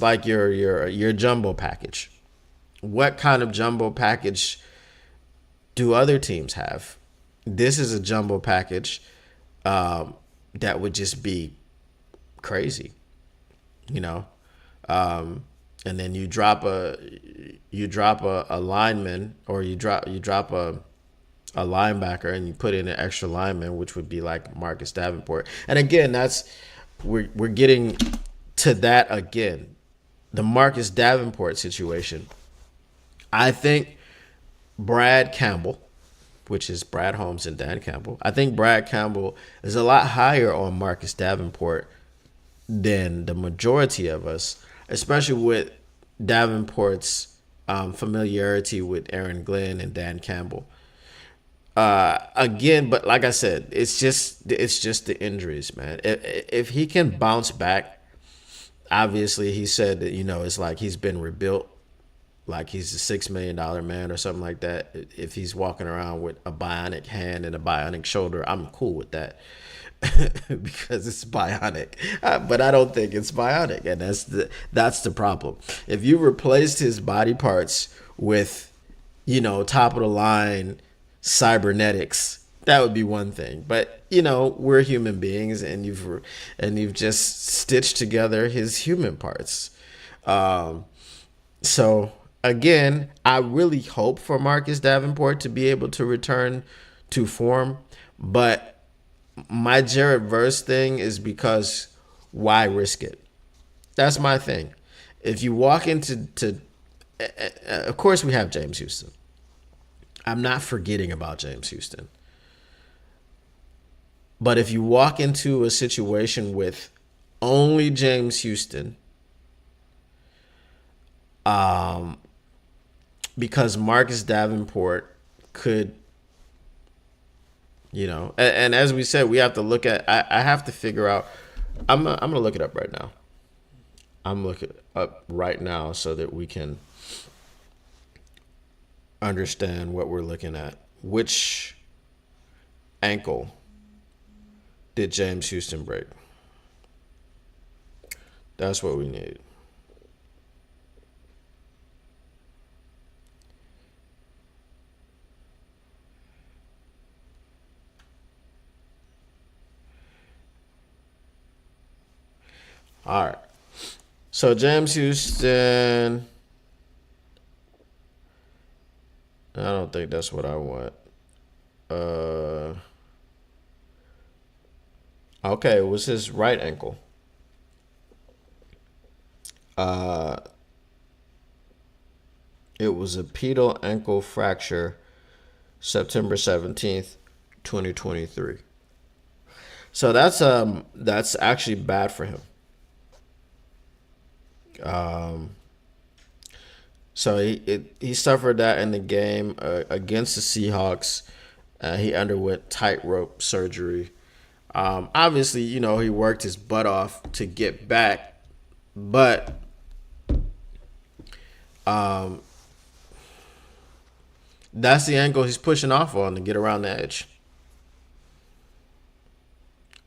like your jumbo package. What kind of jumbo package do other teams have? This is a jumbo package that would just be crazy, and then you drop a lineman, or you drop a linebacker, and you put in an extra lineman, which would be like Marcus Davenport. And again, we're getting to that again, the Marcus Davenport situation. I think Brad Campbell, which is Brad Holmes and Dan Campbell, I think Brad Campbell is a lot higher on Marcus Davenport than the majority of us, especially with Davenport's familiarity with Aaron Glenn and Dan Campbell. Again, but like I said, it's just the injuries, man. If he can bounce back, obviously he said that it's like he's been rebuilt, like he's a $6 million man or something like that. If he's walking around with a bionic hand and a bionic shoulder, I'm cool with that. Because it's bionic, but I don't think it's bionic, and that's the problem. If you replaced his body parts with, top of the line cybernetics, that would be one thing. But we're human beings, and you've just stitched together his human parts. So again, I really hope for Marcus Davenport to be able to return to form, but my Jared Verse thing is because why risk it? That's my thing. If you walk into, of course we have James Houston. I'm not forgetting about James Houston. But if you walk into a situation with only James Houston, because Marcus Davenport could, and as we said, we have to look at, I have to figure out, I'm gonna look it up right now. I'm looking it up right now so that we can understand what we're looking at. Which ankle did James Houston break? That's what we need. All right. So James Houston, I don't think that's what I want. Okay, it was his right ankle. It was a pedal ankle fracture, September 17th, 2023. So that's actually bad for him. So he suffered that in the game against the Seahawks. He underwent tightrope surgery. Obviously, he worked his butt off to get back, but that's the angle he's pushing off on to get around the edge.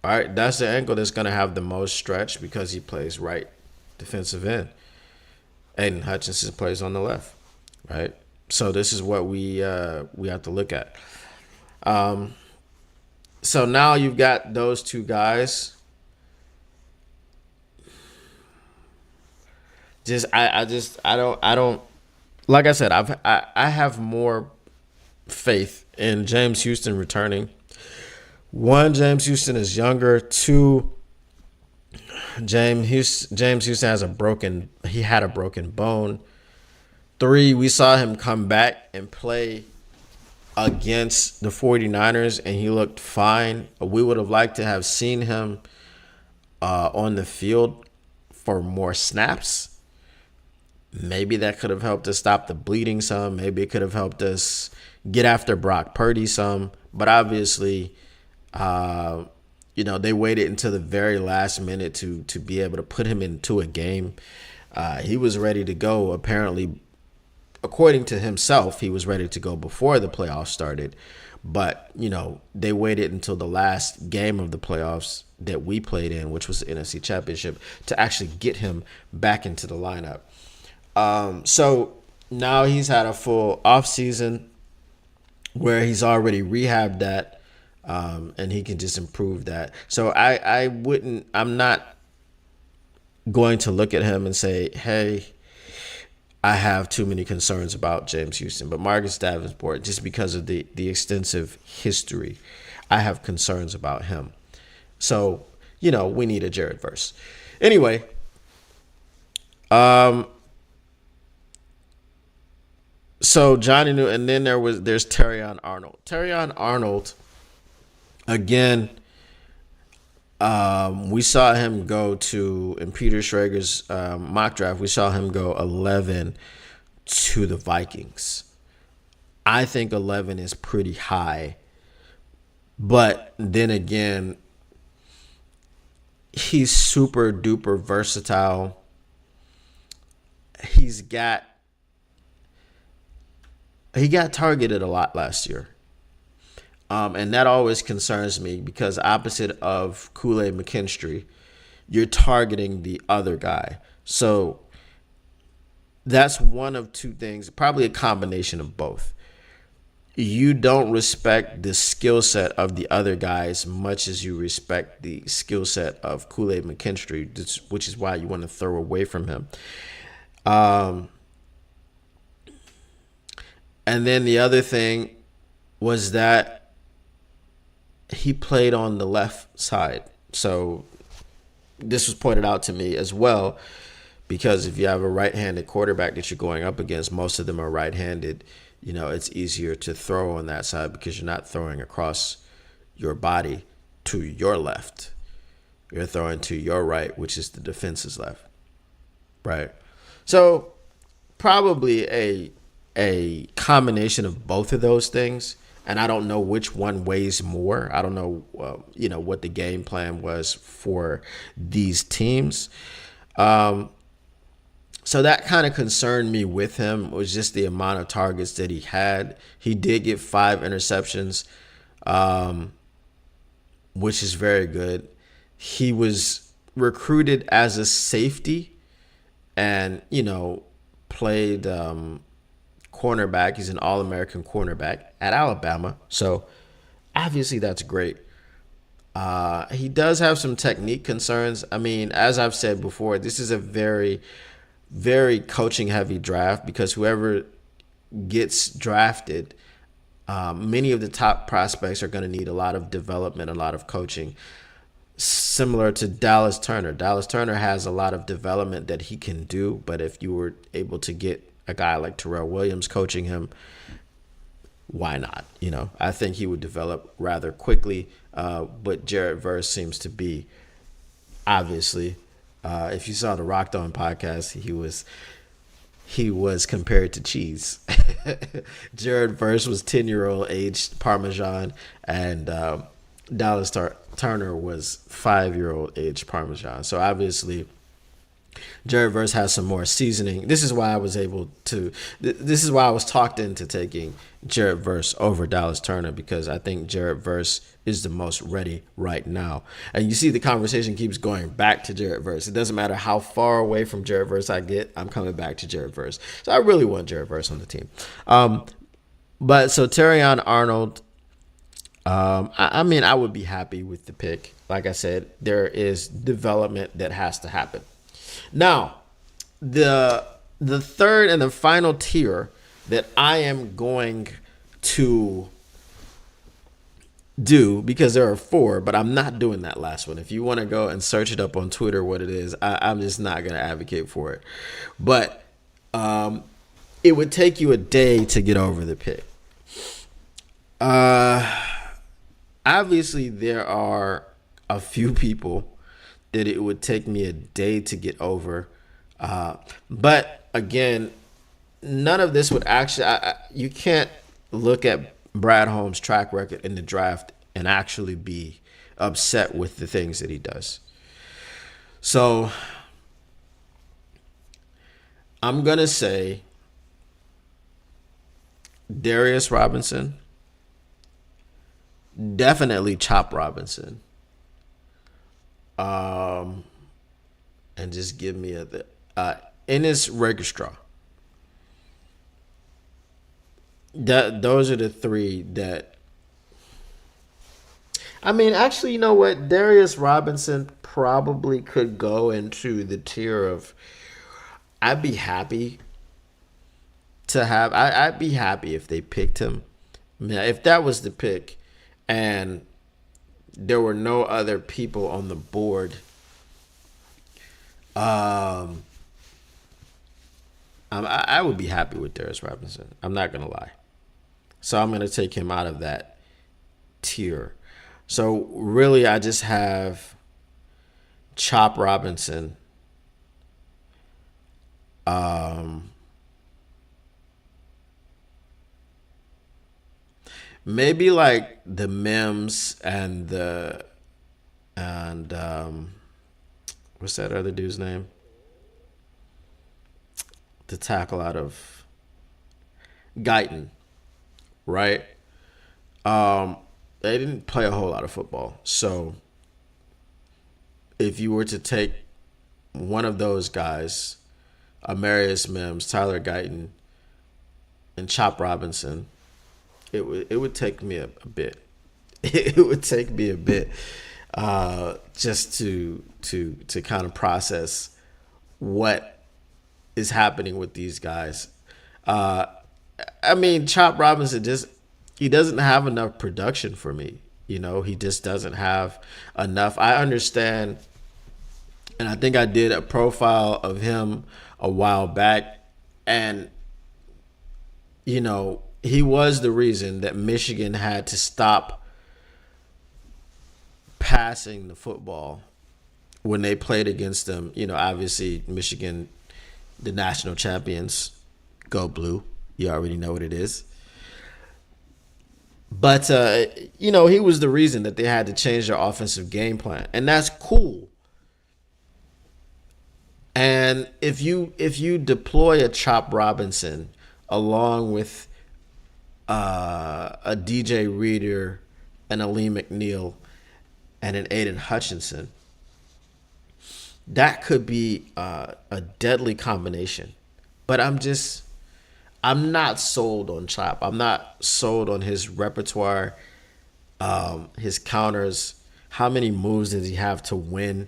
All right, that's the ankle that's going to have the most stretch because he plays right defensive end. Aiden Hutchinson plays on the left, right? So this is what we have to look at. So now you've got those two guys. I don't like I said, I have more faith in James Houston returning. One, James Houston is younger. Two, James Houston had a broken bone. Three, we saw him come back and play against the 49ers, and he looked fine. We would have liked to have seen him on the field for more snaps. Maybe that could have helped us stop the bleeding some. Maybe it could have helped us get after Brock Purdy some. But obviously, they waited until the very last minute to be able to put him into a game. He was ready to go. Apparently, according to himself, he was ready to go before the playoffs started. But, they waited until the last game of the playoffs that we played in, which was the NFC Championship, to actually get him back into the lineup. So now he's had a full offseason where he's already rehabbed that, and he can just improve that. So I'm not going to look at him and say, hey, I have too many concerns about James Houston. But Marcus Davenport, just because of the extensive history, I have concerns about him. So, we need a Jared Verse. Anyway, so Johnny New, and then there's Terrion Arnold. Terrion Arnold, again, we saw him go in Peter Schrager's mock draft, we saw him go 11 to the Vikings. I think 11 is pretty high. But then again, he's super duper versatile. He got targeted a lot last year. And that always concerns me because opposite of Kool-Aid McKinstry, you're targeting the other guy. So that's one of two things, probably a combination of both. You don't respect the skill set of the other guy as much as you respect the skill set of Kool-Aid McKinstry, which is why you want to throw away from him. And then the other thing was that he played on the left side. So this was pointed out to me as well, because if you have a right-handed quarterback that you're going up against, most of them are right-handed. It's easier to throw on that side because you're not throwing across your body to your left. You're throwing to your right, which is the defense's left. Right? So probably a combination of both of those things. And I don't know which one weighs more. I don't know, what the game plan was for these teams. So that kind of concerned me with him, was just the amount of targets that he had. He did get 5 interceptions, which is very good. He was recruited as a safety and, played cornerback. He's an All-American cornerback at Alabama. So obviously that's great. He does have some technique concerns. I mean, as I've said before, this is a very, very coaching heavy draft because whoever gets drafted, many of the top prospects are going to need a lot of development, a lot of coaching. Similar to Dallas Turner. Dallas Turner has a lot of development that he can do, but if you were able to get a guy like Terrell Williams coaching him, why not? I think he would develop rather quickly, but Jared Verse seems to be, obviously, if you saw the Rocked On podcast, he was compared to cheese. Jared Verse was 10-year-old aged Parmesan, and Dallas Turner was 5-year-old aged Parmesan. So obviously, Jared Verse has some more seasoning. This is why I was talked into taking Jared Verse over Dallas Turner, because I think Jared Verse is the most ready right now. And you see the conversation keeps going back to Jared Verse. It doesn't matter how far away from Jared Verse I get, I'm coming back to Jared Verse. So I really want Jared Verse on the team. But so Terrion Arnold, I would be happy with the pick. Like I said, there is development that has to happen. Now, the third and the final tier that I am going to do, because there are 4, but I'm not doing that last one. If you want to go and search it up on Twitter what it is, I'm just not going to advocate for it. But it would take you a day to get over the pick. Obviously, there are a few people that it would take me a day to get over. But again, none of this would actually, you can't look at Brad Holmes' track record in the draft and actually be upset with the things that he does. So I'm going to say Darius Robinson, definitely Chop Robinson. And just give me Ennis Registraw. Those are the 3 that. I mean, actually, you know what? Darius Robinson probably could go into the tier of. I'd be happy to have. I'd be happy if they picked him. I mean, if that was the pick, and there were no other people on the board. I would be happy with Darius Robinson. I'm not going to lie. So I'm going to take him out of that tier. So really, I just have Chop Robinson, maybe like the Mims and what's that other dude's name? The tackle out of Guyton, right? They didn't play a whole lot of football. So if you were to take one of those guys, Amarius Mims, Tyler Guyton, and Chop Robinson, it would take me a bit. It would take me a bit just to kind of process what is happening with these guys. I mean, Chop Robinson he doesn't have enough production for me. He just doesn't have enough. I understand, and I think I did a profile of him a while back, and he was the reason that Michigan had to stop passing the football when they played against them. Obviously Michigan, the national champions, go blue. You already know what it is. But, he was the reason that they had to change their offensive game plan. And that's cool. And if you deploy a Chop Robinson along with a DJ Reader and a Lee McNeil and an Aiden Hutchinson, that could be a deadly combination. But I'm not sold on Chop. I'm not sold on his repertoire, his counters. How many moves does he have to win?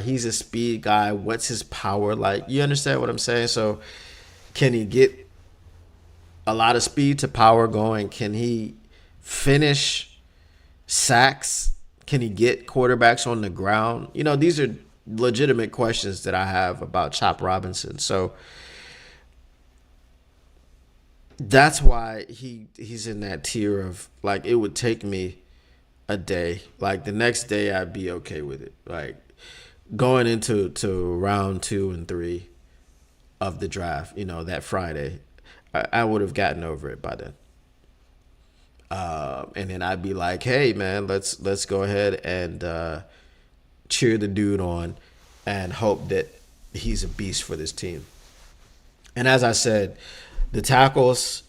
He's a speed guy. What's his power like? You understand what I'm saying? So can he get a lot of speed to power going? Can he finish sacks? Can he get quarterbacks on the ground? These are legitimate questions that I have about Chop Robinson. So that's why he's in that tier of, like, it would take me a day. Like, the next day I'd be okay with it. Like, going into round 2 and 3 of the draft, that Friday, I would have gotten over it by then. And then I'd be like, hey, man, let's go ahead and cheer the dude on and hope that he's a beast for this team. And as I said, the tackles,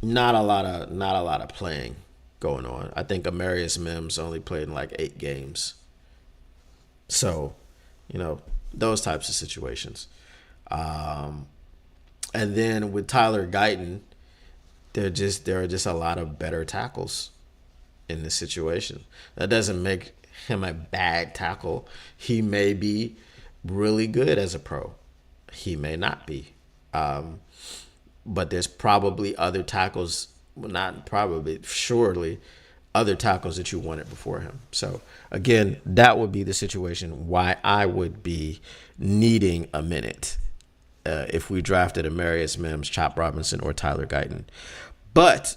not a lot of playing going on. I think Amarius Mims only played in like 8 games. So, those types of situations. And then with Tyler Guyton, there are just a lot of better tackles in this situation. That doesn't make him a bad tackle. He may be really good as a pro. He may not be. But there's probably other tackles, well, not probably, surely, other tackles that you wanted before him. So, again, that would be the situation why I would be needing a minute if we drafted Amarius Mims, Chop Robinson, or Tyler Guyton. But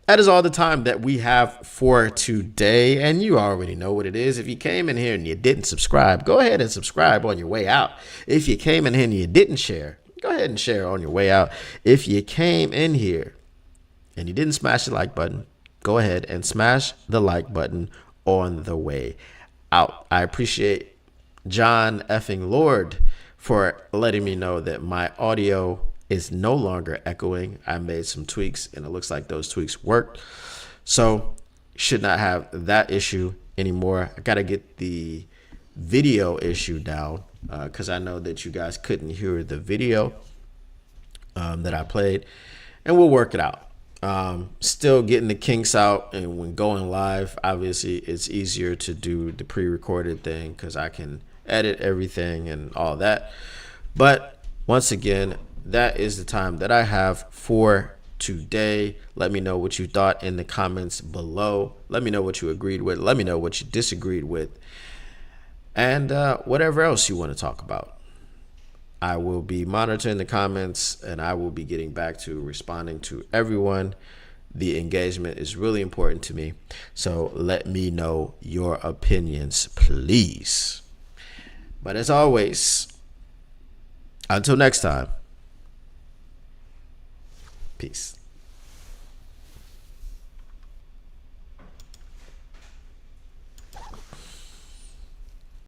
that is all the time that we have for today, and you already know what it is. If you came in here and you didn't subscribe, go ahead and subscribe on your way out. If you came in here and you didn't share, go ahead and share on your way out. If you came in here and you didn't smash the like button, go ahead and smash the like button on the way out. I appreciate John effing Lord for letting me know that my audio is no longer echoing. I made some tweaks and it looks like those tweaks worked. So should not have that issue anymore. I got to get the video issue down because I know that you guys couldn't hear the video that I played, and we'll work it out. Still getting the kinks out, and when going live, obviously it's easier to do the pre-recorded thing because I can edit everything and all that. But once again, that is the time that I have for today. Let me know what you thought in the comments below. Let me know what you agreed with. Let me know what you disagreed with. And whatever else you want to talk about. I will be monitoring the comments, and I will be getting back to responding to everyone. The engagement is really important to me. So let me know your opinions, please. But as always, until next time, peace.